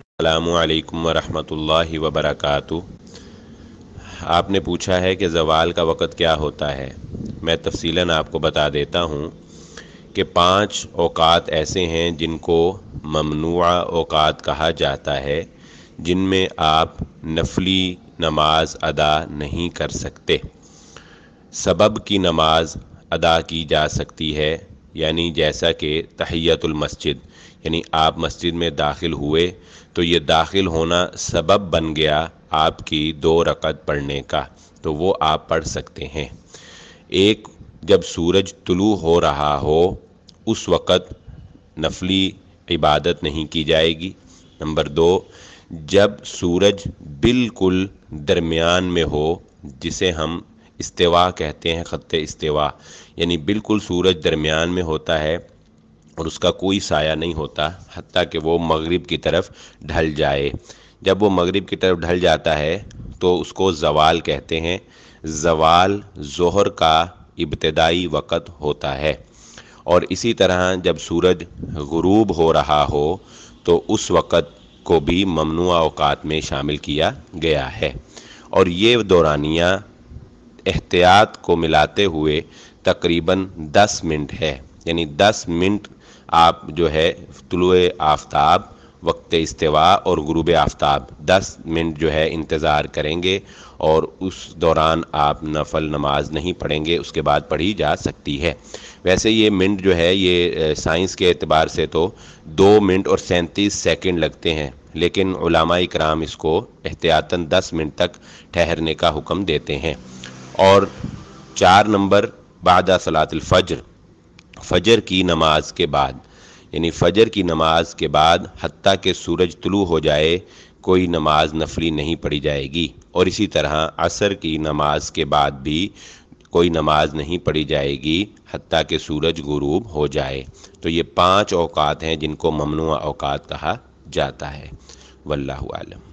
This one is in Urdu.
السلام علیکم ورحمۃ اللہ وبرکاتہ۔ آپ نے پوچھا ہے کہ زوال کا وقت کیا ہوتا ہے۔ میں تفصیلاً آپ کو بتا دیتا ہوں کہ 5 اوقات ایسے ہیں جن کو ممنوعہ اوقات کہا جاتا ہے، جن میں آپ نفلی نماز ادا نہیں کر سکتے۔ سبب کی نماز ادا کی جا سکتی ہے، یعنی جیسا کہ تحیۃ المسجد، یعنی آپ مسجد میں داخل ہوئے تو یہ داخل ہونا سبب بن گیا آپ کی 2 رکعت پڑھنے کا، تو وہ آپ پڑھ سکتے ہیں۔ ایک، جب سورج طلوع ہو رہا ہو اس وقت نفلی عبادت نہیں کی جائے گی۔ نمبر 2، جب سورج بالکل درمیان میں ہو، جسے ہم استوا کہتے ہیں، خط استوا، یعنی بالکل سورج درمیان میں ہوتا ہے اور اس کا کوئی سایہ نہیں ہوتا حتیٰ کہ وہ مغرب کی طرف ڈھل جائے۔ جب وہ مغرب کی طرف ڈھل جاتا ہے تو اس کو زوال کہتے ہیں۔ زوال ظہر کا ابتدائی وقت ہوتا ہے۔ اور اسی طرح جب سورج غروب ہو رہا ہو تو اس وقت کو بھی ممنوع اوقات میں شامل کیا گیا ہے۔ اور یہ دورانیہ احتیاط کو ملاتے ہوئے تقریباً 10 منٹ ہے، یعنی 10 منٹ آپ جو ہے طلوع آفتاب، وقت استوا اور غروب آفتاب 10 منٹ جو ہے انتظار کریں گے، اور اس دوران آپ نفل نماز نہیں پڑھیں گے، اس کے بعد پڑھی جا سکتی ہے۔ ویسے یہ منٹ جو ہے یہ سائنس کے اعتبار سے تو 2 منٹ اور 37 سیکنڈ لگتے ہیں، لیکن علماء کرام اس کو احتیاطاً 10 منٹ تک ٹھہرنے کا حکم دیتے ہیں۔ اور 4 نمبر، بعد صلاۃ الفجر، فجر کی نماز کے بعد، یعنی فجر کی نماز کے بعد حتیٰ کہ سورج طلوع ہو جائے کوئی نماز نفلی نہیں پڑھی جائے گی۔ اور اسی طرح عصر کی نماز کے بعد بھی کوئی نماز نہیں پڑھی جائے گی حتیٰ کہ سورج غروب ہو جائے۔ تو یہ 5 اوقات ہیں جن کو ممنوع اوقات کہا جاتا ہے۔ واللہ اعلم۔